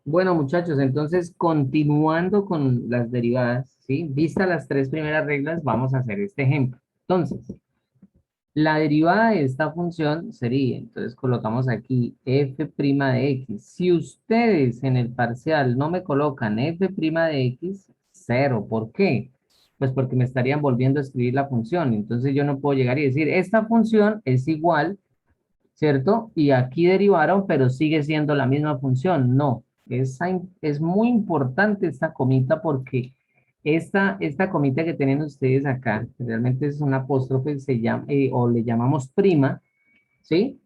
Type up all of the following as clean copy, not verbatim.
Bueno, muchachos, entonces continuando con las derivadas, ¿sí? Vistas las tres primeras reglas, vamos a hacer este ejemplo. Entonces, la derivada de esta función sería, entonces colocamos aquí f' de x. Si ustedes en el parcial no me colocan f' de x, cero. ¿Por qué? Pues porque me estarían volviendo a escribir la función. Entonces yo no puedo llegar y decir, esta función es igual, ¿cierto? Y aquí derivaron, pero sigue siendo la misma función. No, es muy importante esta comita porque esta comita que tienen ustedes acá, que realmente es un apóstrofe, se llama, o le llamamos prima, ¿sí?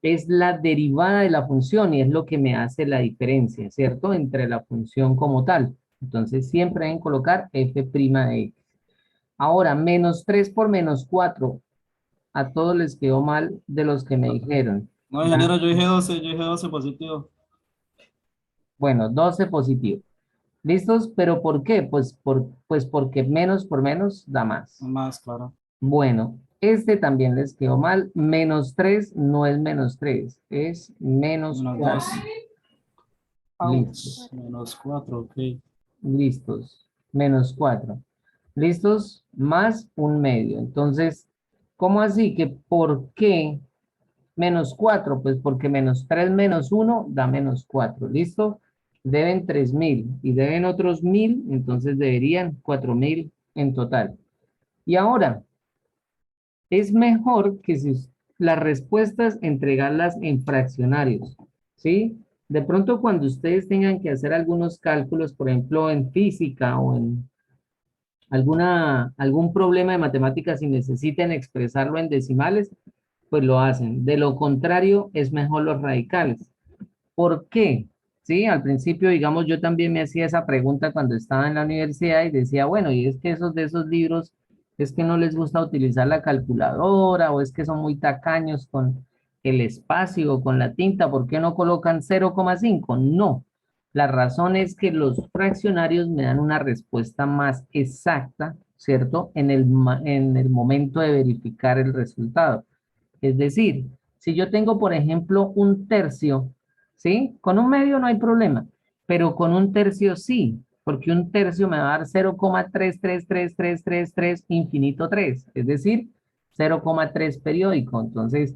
Es la derivada de la función y es lo que me hace la diferencia, ¿cierto? Entre la función como tal. Entonces siempre deben colocar f' de x. Ahora, menos 3 por menos 4 a todos les quedó mal de los que me dijeron. No, ingeniero, yo dije 12 positivo. Bueno, 12 positivo. ¿Listos? ¿Pero por qué? Pues porque menos por menos da más. Más claro. Bueno, este también les quedó mal. Menos 3 no es menos 3, es menos Menos 4. 2. Listos, Ouch. Menos 4, ok. listos. Menos 4. ¿Listos? Más un medio. Entonces, ¿cómo así? ¿Que por qué menos 4? Pues porque menos 3 menos uno da menos 4. ¿Listo? Deben 3.000 y deben otros 1.000, entonces deberían 4.000 en total. Y ahora, es mejor que si las respuestas entregarlas en fraccionarios, ¿sí? De pronto cuando ustedes tengan que hacer algunos cálculos, por ejemplo, en física o en algún problema de matemáticas y necesiten expresarlo en decimales, pues lo hacen. De lo contrario, es mejor los radicales. ¿Por qué? Sí, al principio, digamos, yo también me hacía esa pregunta cuando estaba en la universidad y decía, bueno, y es que esos de esos libros es que no les gusta utilizar la calculadora o es que son muy tacaños con el espacio o con la tinta, ¿por qué no colocan 0,5? No, la razón es que los fraccionarios me dan una respuesta más exacta, ¿cierto? En el momento de verificar el resultado. Es decir, si yo tengo, por ejemplo, un tercio, ¿sí? Con un medio no hay problema, pero con un tercio sí, porque un tercio me va a dar 0,333333 infinito 3, es decir, 0,3 periódico. Entonces,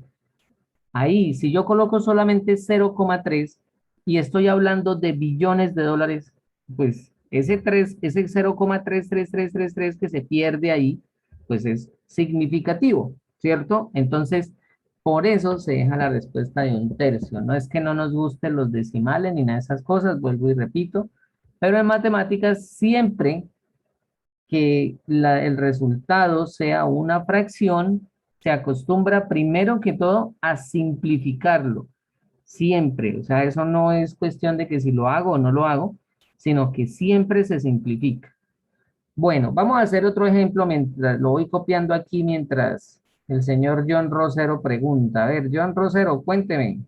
ahí, si yo coloco solamente 0,3 y estoy hablando de billones de dólares, pues ese 0,33333 que se pierde ahí, pues es significativo, ¿cierto? Entonces, por eso se deja la respuesta de un tercio. No es que no nos gusten los decimales ni nada de esas cosas, vuelvo y repito, pero en matemáticas siempre que el resultado sea una fracción, se acostumbra primero que todo a simplificarlo, siempre. O sea, eso no es cuestión de que si lo hago o no lo hago, sino que siempre se simplifica. Bueno, vamos a hacer otro ejemplo mientras lo voy copiando aquí mientras el señor John Rosero pregunta. A ver, John Rosero, cuénteme.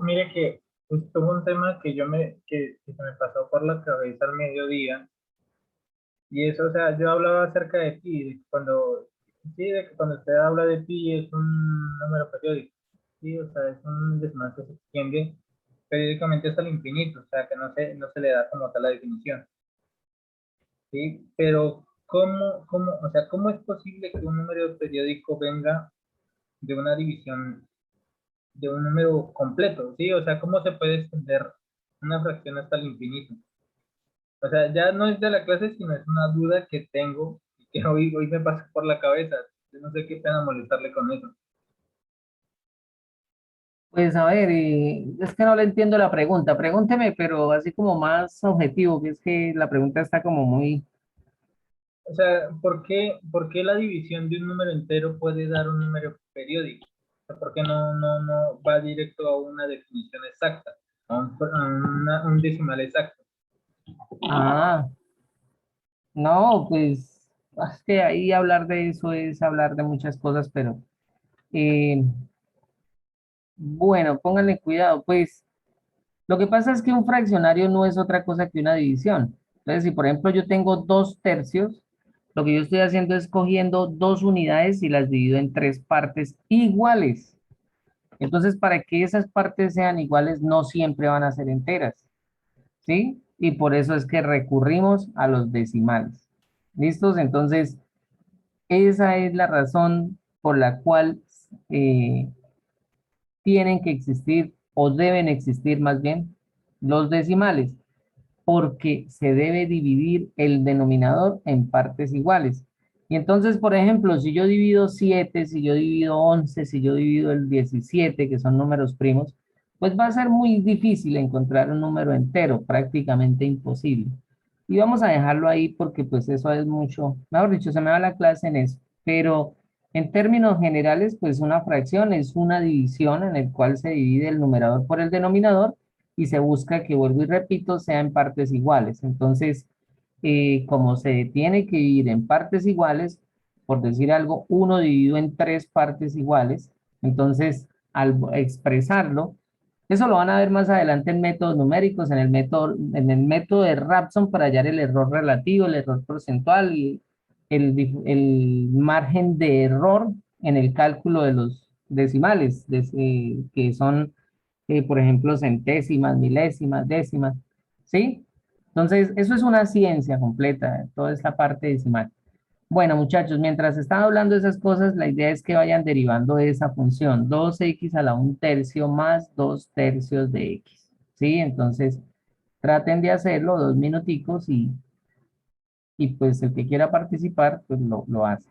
Mire que justo hubo un tema que se me pasó por la cabeza al mediodía, y eso, o sea, yo hablaba acerca de pi, de que cuando usted habla de pi es un número periódico, sí, o sea, es un decimal que se extiende periódicamente hasta el infinito, o sea, que no se le da como tal la definición, sí, pero o sea, ¿cómo es posible que un número periódico venga de una división de un número completo, ¿sí? O sea, ¿cómo se puede extender una fracción hasta el infinito? O sea, ya no es de la clase, sino es una duda que tengo y que hoy me pasa por la cabeza. Yo no sé qué pena molestarle con eso. Pues a ver, es que no le entiendo la pregunta. Pregúnteme, pero así como más objetivo, que es que la pregunta está como muy... O sea, por qué la división de un número entero puede dar un número periódico? O sea, ¿por qué no va directo a una definición exacta, un decimal exacto? Ah, no, pues es que ahí hablar de eso es hablar de muchas cosas, pero eh, bueno, pónganle cuidado, pues lo que pasa es que un fraccionario no es otra cosa que una división. Entonces, si por ejemplo yo tengo 2 tercios, lo que yo estoy haciendo es cogiendo 2 unidades y las divido en 3 partes iguales. Entonces, para que esas partes sean iguales, no siempre van a ser enteras, ¿sí? Y por eso es que recurrimos a los decimales. ¿Listos? Entonces, esa es la razón por la cual eh, tienen que existir o deben existir más bien los decimales, porque se debe dividir el denominador en partes iguales. Y entonces, por ejemplo, si yo divido 7, si yo divido 11, si yo divido el 17, que son números primos, pues va a ser muy difícil encontrar un número entero, prácticamente imposible. Y vamos a dejarlo ahí porque pues eso es mucho, mejor dicho, se me va la clase en eso. Pero en términos generales, pues una fracción es una división en el cual se divide el numerador por el denominador y se busca que, vuelvo y repito, sea en partes iguales. Entonces, como se tiene que dividir en partes iguales, por decir algo, uno dividido en tres partes iguales, entonces al expresarlo, eso lo van a ver más adelante en métodos numéricos, en el método de Rapson para hallar el error relativo, el error porcentual, y el margen de error en el cálculo de los decimales, que son por ejemplo, centésimas, milésimas, décimas, ¿sí? Entonces, eso es una ciencia completa, toda esta parte decimal. Bueno, muchachos, mientras estaba hablando de esas cosas, la idea es que vayan derivando de esa función, 2x a la 1/3 más 2/3 de x, ¿sí? Entonces, traten de hacerlo 2 minuticos y pues el que quiera participar, pues lo hace.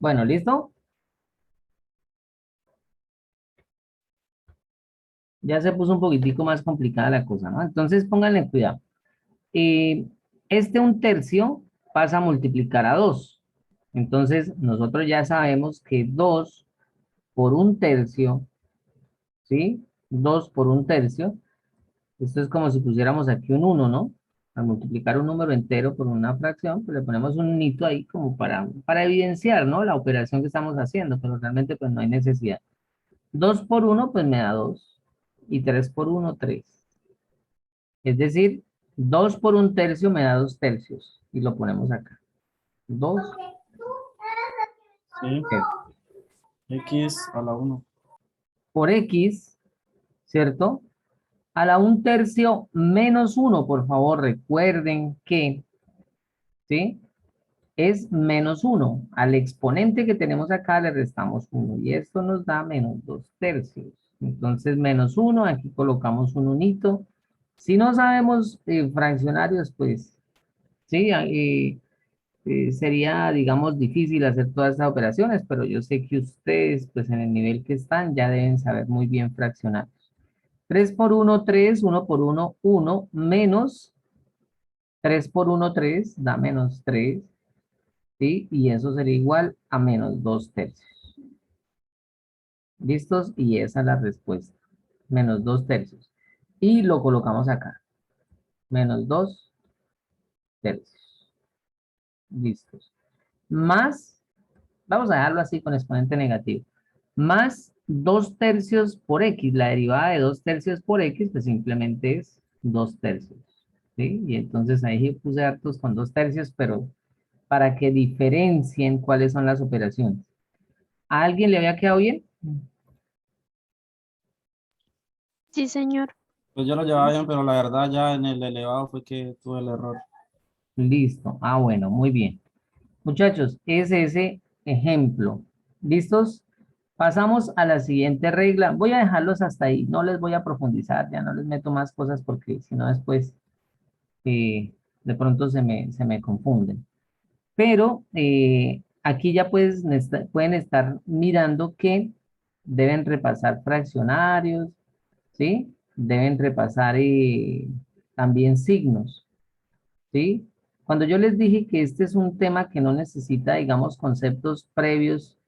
Bueno, ¿listo? Ya se puso un poquitico más complicada la cosa, ¿no? Entonces, pónganle cuidado. eh, 1/3 pasa a multiplicar a 2. Entonces, nosotros ya sabemos que 2 por 1/3, ¿sí? 2 por 1/3, esto es como si pusiéramos aquí un uno, ¿no? Al multiplicar un número entero por una fracción, pues le ponemos un unito ahí como para evidenciar, ¿no? La operación que estamos haciendo, pero realmente pues no hay necesidad. 2 por uno pues me da 2. Y 3 por uno 3. Es decir, 2 por 1/3 me da 2/3. Y lo ponemos acá. 2 Sí. X a la 1. por X, ¿cierto? A la 1/3 menos 1, por favor, recuerden que, ¿sí? Es menos 1. Al exponente que tenemos acá le restamos 1 y esto nos da menos 2/3. Entonces, menos 1, aquí colocamos un unito. Si no sabemos fraccionarios, pues, sí, sería, digamos, difícil hacer todas estas operaciones, pero yo sé que ustedes, pues, en el nivel que están, ya deben saber muy bien fraccionar. 3 por uno 3, 1 por uno 1, menos 3 por uno 3, da menos 3, ¿sí? Y eso sería igual a menos 2/3. ¿Listos? Y esa es la respuesta. Menos 2/3. Y lo colocamos acá. Menos 2/3. Listos. Más, vamos a dejarlo así con exponente negativo. Más 2/3 por X. La derivada de 2/3 por X, pues simplemente es 2/3. ¿Sí? Y entonces ahí puse hartos con 2/3, pero para que diferencien cuáles son las operaciones. ¿A alguien le había quedado bien? Sí, señor. Pues yo lo llevaba bien, pero la verdad ya en el elevado fue que tuve el error. Listo. Ah, bueno, muy bien. Muchachos, es ese ejemplo. ¿Listos? Pasamos a la siguiente regla. Voy a dejarlos hasta ahí. No les voy a profundizar, ya no les meto más cosas porque si no después de pronto se me confunden. Pero aquí ya pueden estar mirando que deben repasar fraccionarios, ¿sí? Deben repasar también signos, ¿sí? Cuando yo les dije que este es un tema que no necesita, digamos, conceptos previos,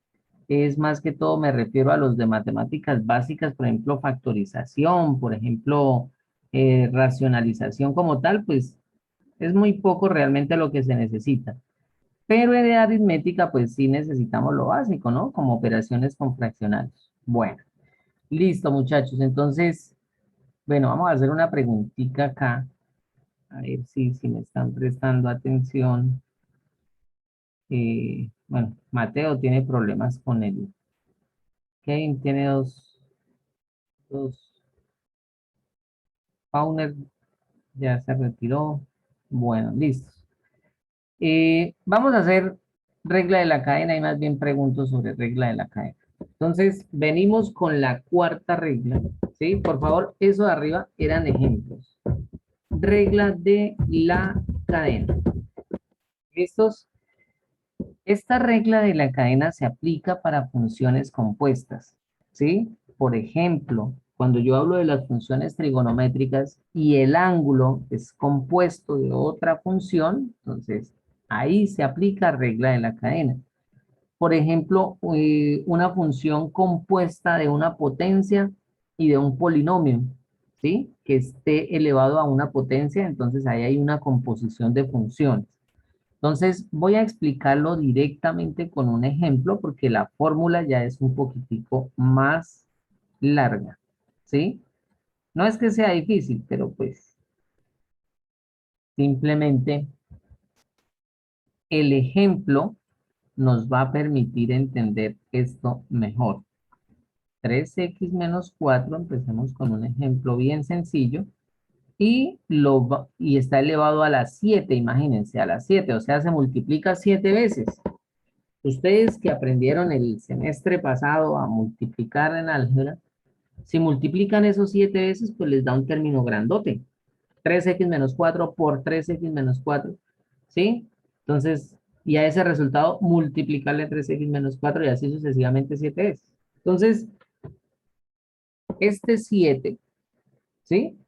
es más que todo me refiero a los de matemáticas básicas, por ejemplo, factorización, por ejemplo, racionalización como tal, pues es muy poco realmente lo que se necesita. Pero en aritmética, pues sí necesitamos lo básico, ¿no? Como operaciones con fraccionarios. Bueno, listo, muchachos. Entonces, bueno, vamos a hacer una preguntita acá. A ver si me están prestando atención. Bueno, Mateo tiene problemas con él. Kevin tiene dos. Fauner ya se retiró. Bueno, listo. Vamos a hacer regla de la cadena y más bien pregunto sobre regla de la cadena. Entonces, venimos con la cuarta regla, ¿sí? Por favor, eso de arriba eran ejemplos. Regla de la cadena. ¿Listos? Esta regla de la cadena se aplica para funciones compuestas, ¿sí? Por ejemplo, cuando yo hablo de las funciones trigonométricas y el ángulo es compuesto de otra función, entonces ahí se aplica regla de la cadena. Por ejemplo, una función compuesta de una potencia y de un polinomio, ¿sí? Que esté elevado a una potencia, entonces ahí hay una composición de funciones. Entonces, voy a explicarlo directamente con un ejemplo porque la fórmula ya es un poquitico más larga, ¿sí? No es que sea difícil, pero pues simplemente el ejemplo nos va a permitir entender esto mejor. 3x menos 4, empecemos con un ejemplo bien sencillo, y está elevado a las 7, imagínense, a las 7, o sea, se multiplica 7 veces. Ustedes que aprendieron el semestre pasado a multiplicar en álgebra, si multiplican esos 7 veces, pues les da un término grandote. 3x menos 4 por 3x menos 4, ¿sí? Entonces, y a ese resultado multiplicarle 3x menos 4 y así sucesivamente 7 veces. Entonces, este 7, ¿sí?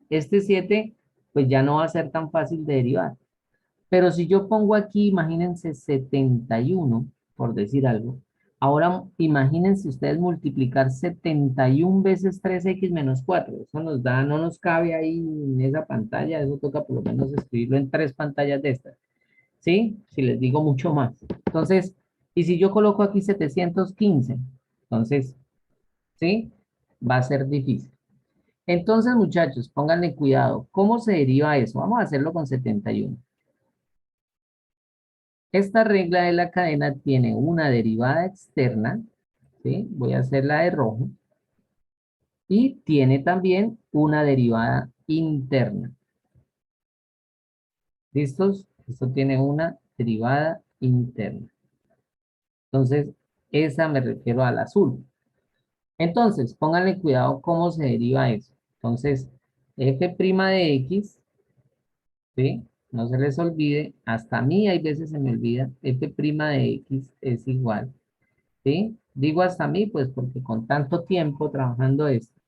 Este 7, pues ya no va a ser tan fácil de derivar. Pero si yo pongo aquí, imagínense 71, por decir algo. Ahora imagínense ustedes multiplicar 71 veces 3x menos 4. Eso nos da, no nos cabe ahí en esa pantalla. Eso toca por lo menos escribirlo en 3 pantallas de estas. ¿Sí? Si les digo mucho más. Entonces, y si yo coloco aquí 715, entonces, ¿sí? Va a ser difícil. Entonces, muchachos, pónganle cuidado. ¿Cómo se deriva eso? Vamos a hacerlo con 71. Esta regla de la cadena tiene una derivada externa, ¿sí? Voy a hacerla de rojo. Y tiene también una derivada interna. ¿Listos? Esto tiene una derivada interna. Entonces, esa me refiero al azul. Entonces, pónganle cuidado cómo se deriva eso. Entonces, f' de x, ¿sí? No se les olvide, hasta a mí hay veces se me olvida, f' de x es igual, ¿sí? Digo hasta mí, pues porque con tanto tiempo trabajando esto.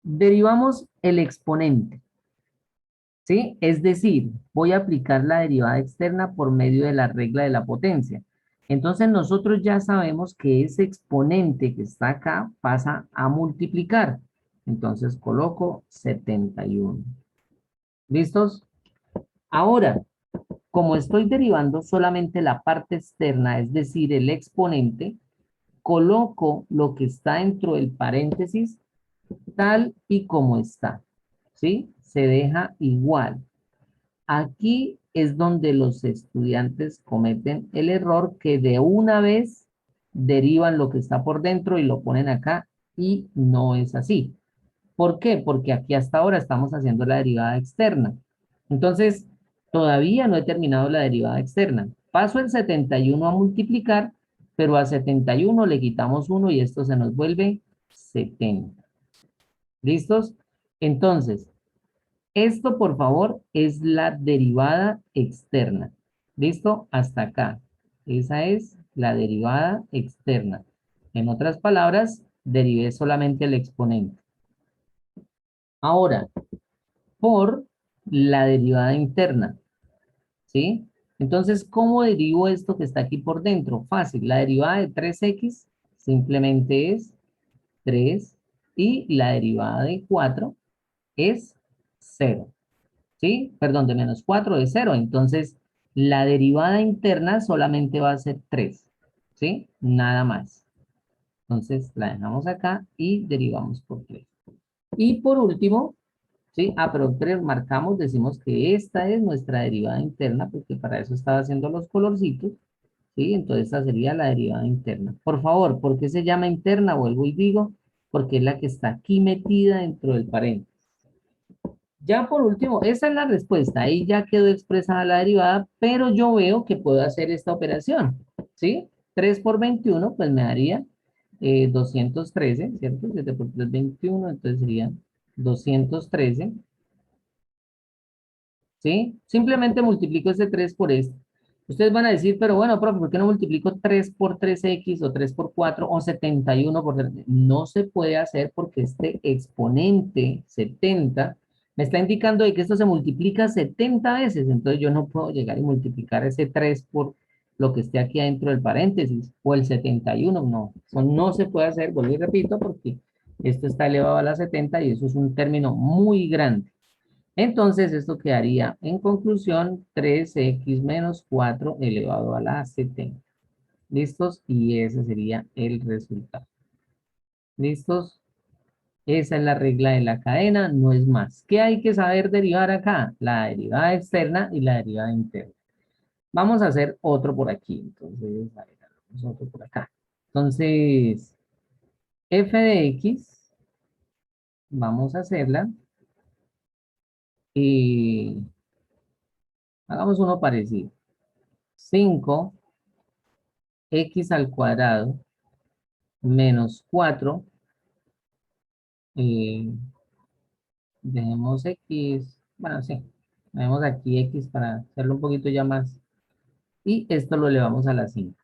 Derivamos el exponente, ¿sí? Es decir, voy a aplicar la derivada externa por medio de la regla de la potencia. Entonces nosotros ya sabemos que ese exponente que está acá pasa a multiplicar. Entonces coloco 71. ¿Listos? Ahora, como estoy derivando solamente la parte externa, es decir, el exponente, coloco lo que está dentro del paréntesis tal y como está, ¿sí? Se deja igual. Aquí es donde los estudiantes cometen el error que de una vez derivan lo que está por dentro y lo ponen acá y no es así. ¿Por qué? Porque aquí hasta ahora estamos haciendo la derivada externa. Entonces, todavía no he terminado la derivada externa. Paso el 71 a multiplicar, pero a 71 le quitamos 1 y esto se nos vuelve 70. ¿Listos? Entonces, esto, por favor, es la derivada externa. ¿Listo? Hasta acá. Esa es la derivada externa. En otras palabras, derivé solamente el exponente. Ahora, por la derivada interna, ¿sí? Entonces, ¿cómo derivo esto que está aquí por dentro? Fácil, la derivada de 3x simplemente es 3 y la derivada de 4 es 0, ¿sí? Perdón, de menos 4 es 0, entonces la derivada interna solamente va a ser 3, ¿sí? Nada más. Entonces la dejamos acá y derivamos por 3. Y por último, ¿sí? Pero marcamos, decimos que esta es nuestra derivada interna, porque para eso estaba haciendo los colorcitos, ¿sí? Entonces esta sería la derivada interna. Por favor, ¿por qué se llama interna? Vuelvo y digo, porque es la que está aquí metida dentro del paréntesis. Ya por último, esa es la respuesta. Ahí ya quedó expresada la derivada, pero yo veo que puedo hacer esta operación, ¿sí? 3 por 21, pues me daría 213, ¿cierto? 7 por 3, 21, entonces sería 213, ¿sí? Simplemente multiplico este 3 por este. Ustedes van a decir, pero bueno, profe, ¿por qué no multiplico 3 por 3x o 3 por 4 o 71 por 3? No se puede hacer porque este exponente 70 me está indicando de que esto se multiplica 70 veces. Entonces yo no puedo llegar y multiplicar ese 3 por lo que esté aquí adentro del paréntesis o el 71. No, eso no se puede hacer, vuelvo y repito, porque esto está elevado a la 70 y eso es un término muy grande. Entonces, esto quedaría, en conclusión, 3x menos 4 elevado a la 70. ¿Listos? Y ese sería el resultado. ¿Listos? Esa es la regla de la cadena, no es más. ¿Qué hay que saber derivar acá? La derivada externa y la derivada interna. Vamos a hacer otro por aquí. Entonces, a ver, hagamos otro por acá. Entonces, f de x, vamos a hacerla. Y hagamos uno parecido. 5 x al cuadrado menos 4, dejemos x, bueno, sí, dejemos aquí x para hacerlo un poquito ya más, y esto lo elevamos a la 5.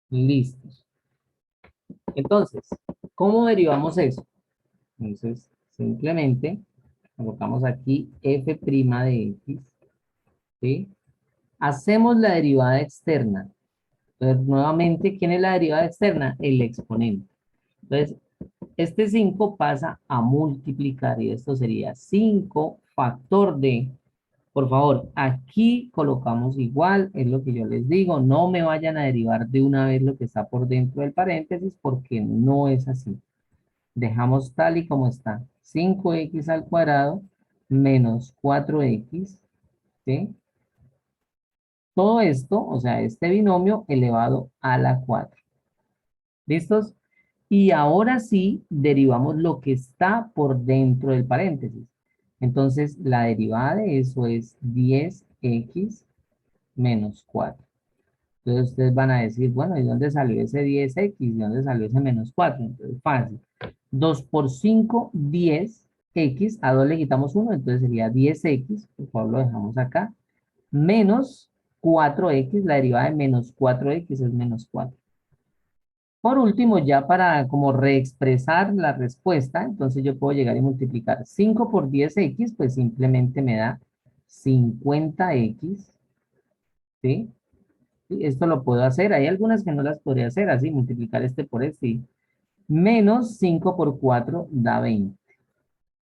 Listos. Entonces, ¿cómo derivamos eso? Entonces, simplemente colocamos aquí f' de x, ¿sí? Hacemos la derivada externa. Entonces, nuevamente, ¿quién es la derivada externa? El exponente. Entonces, este 5 pasa a multiplicar y esto sería 5 factor de, por favor, aquí colocamos igual, es lo que yo les digo, no me vayan a derivar de una vez lo que está por dentro del paréntesis porque no es así. Dejamos tal y como está, 5x al cuadrado menos 4x, ¿sí? Todo esto, o sea, este binomio elevado a la 4. ¿Listos? Y ahora sí derivamos lo que está por dentro del paréntesis. Entonces, la derivada de eso es 10x menos 4. Entonces, ustedes van a decir, bueno, ¿y dónde salió ese 10x? ¿Y dónde salió ese menos 4? Entonces, fácil. 2 por 5, 10x. A 2 le quitamos 1, entonces sería 10x. Por favor, lo dejamos acá. Menos 4x. La derivada de menos 4x es menos 4. Por último, ya para como reexpresar la respuesta, entonces yo puedo llegar y multiplicar 5 por 10x, pues simplemente me da 50x, ¿sí? Y esto lo puedo hacer, hay algunas que no las podría hacer, así, multiplicar este por este, menos 5 por 4 da 20,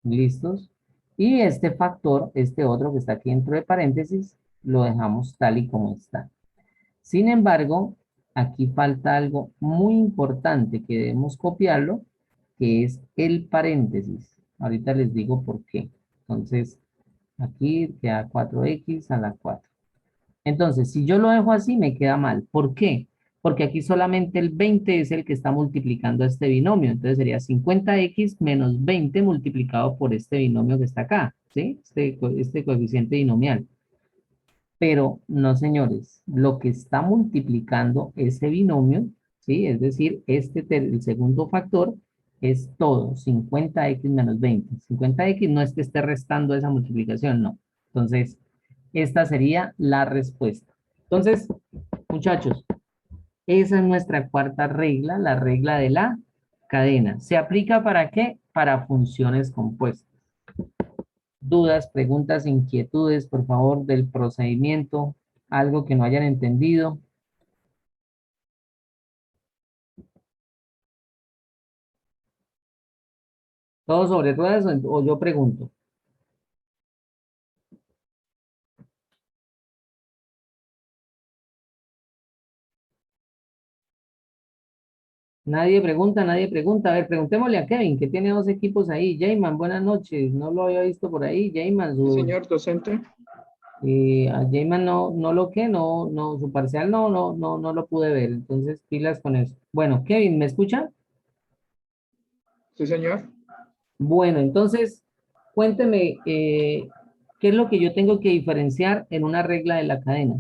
¿listos? Y este factor, este otro que está aquí dentro de paréntesis, lo dejamos tal y como está. Sin embargo, aquí falta algo muy importante que debemos copiarlo, que es el paréntesis. Ahorita les digo por qué. Entonces, aquí queda 4x a la 4. Entonces, si yo lo dejo así, me queda mal. ¿Por qué? Porque aquí solamente el 20 es el que está multiplicando este binomio. Entonces sería 50x menos 20 multiplicado por este binomio que está acá, ¿sí? Este coeficiente binomial. Pero no, señores, lo que está multiplicando ese binomio, ¿sí? Es decir, el segundo factor es todo, 50x menos 20. 50x no es que esté restando esa multiplicación, no. Entonces, esta sería la respuesta. Entonces, muchachos, Esa es nuestra cuarta regla, la regla de la cadena. ¿Se aplica para qué? Para funciones compuestas. Dudas, preguntas, inquietudes, por favor, del procedimiento, algo que no hayan entendido. ¿Todo sobre ruedas o yo pregunto? Nadie pregunta, nadie pregunta. A ver, preguntémosle a Kevin, que tiene dos equipos ahí. Jayman, buenas noches. No lo había visto por ahí. Jayman, Sí, señor docente. a Jayman no lo que, no, su parcial no lo pude ver. Entonces, pilas con eso. Bueno, Kevin, ¿me escucha? Sí, señor. Bueno, entonces, cuénteme, ¿qué es lo que yo tengo que diferenciar en una regla de la cadena?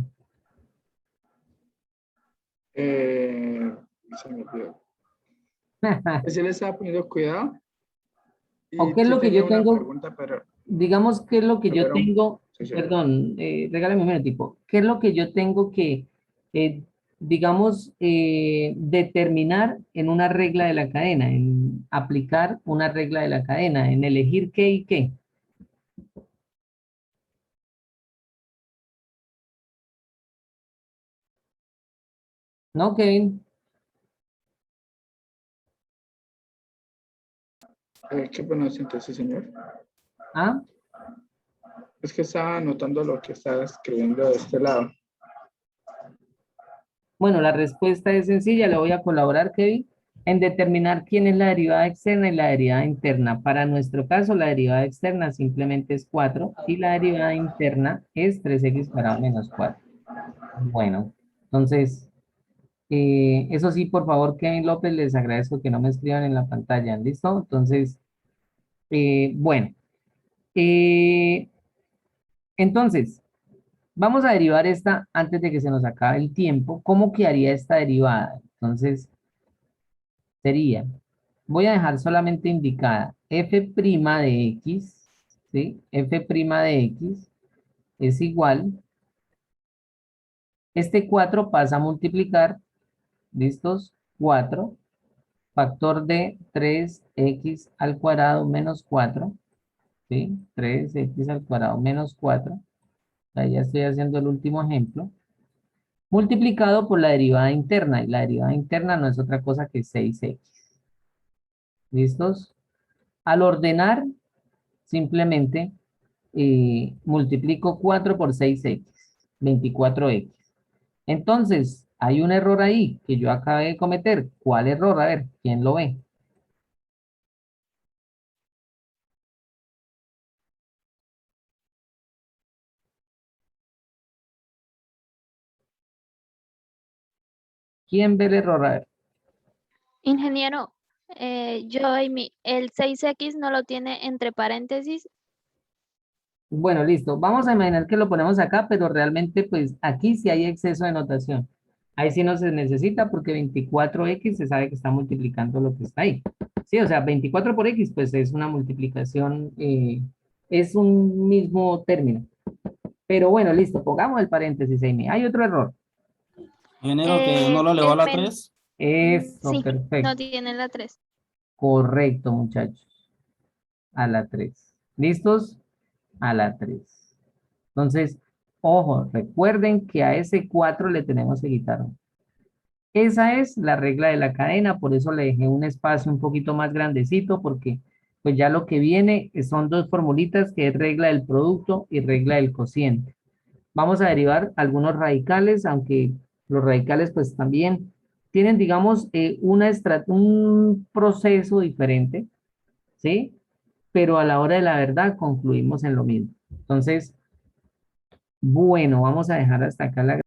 Se me olvidó. Sí le estaba poniendo cuidado. ¿O Y qué es sí lo que tenía yo una tengo? pregunta, pero Digamos, ¿qué es lo que yo era tengo? sí, señor. Perdón, regálame un minutico. ¿Qué es lo que yo tengo que, digamos, determinar en una regla de la cadena, en aplicar una regla de la cadena, en elegir qué y qué? ¿No, Kevin? Qué bueno, sí, señor. ¿Ah? Es que estaba anotando lo que estaba escribiendo de este lado. Bueno, la respuesta es sencilla, le voy a colaborar, Kevin, en determinar quién es la derivada externa y la derivada interna. Para nuestro caso, la derivada externa simplemente es 4 y la derivada interna es 3x cuadrado menos 4. Bueno, entonces, eso sí, por favor, Kevin López, les agradezco que no me escriban en la pantalla, ¿listo? Entonces, bueno, eh, entonces, vamos a derivar esta antes de que se nos acabe el tiempo. ¿Cómo quedaría esta derivada? Entonces, sería, voy a dejar solamente indicada f' de x, ¿sí? F' de x es igual, este 4 pasa a multiplicar, ¿listos? 4 factor de 3x al cuadrado menos 4, ¿sí? 3x al cuadrado menos 4, ahí ya estoy haciendo el último ejemplo, multiplicado por la derivada interna, y la derivada interna no es otra cosa que 6x. ¿Listos? Al ordenar, simplemente multiplico 4 por 6x, 24x. Entonces, hay un error ahí que yo acabé de cometer. ¿Cuál error? A ver, ¿quién lo ve? ¿Quién ve el error? A ver. Ingeniero, el 6x no lo tiene entre paréntesis. Bueno, listo. Vamos a imaginar que lo ponemos acá, pero realmente, pues, aquí sí hay exceso de notación. Ahí sí no se necesita porque 24x se sabe que está multiplicando lo que está ahí. Sí, o sea, 24 por x, pues es una multiplicación, es un mismo término. Pero bueno, listo, pongamos el paréntesis, Amy. Hay otro error. Ingeniero, que uno lo elevó a El la men 3. Eso, sí, no perfecto. tiene la 3. Correcto, muchachos. A la 3. ¿Listos? A la 3. Entonces, ojo, recuerden que a ese 4 le tenemos que quitar 1. Esa es la regla de la cadena, por eso le dejé un espacio un poquito más grandecito, porque pues ya lo que viene son dos formulitas, que es regla del producto y regla del cociente. Vamos a derivar algunos radicales, aunque los radicales pues también tienen, digamos, un proceso diferente, ¿sí? Pero a la hora de la verdad concluimos en lo mismo. Entonces, bueno, vamos a dejar hasta acá la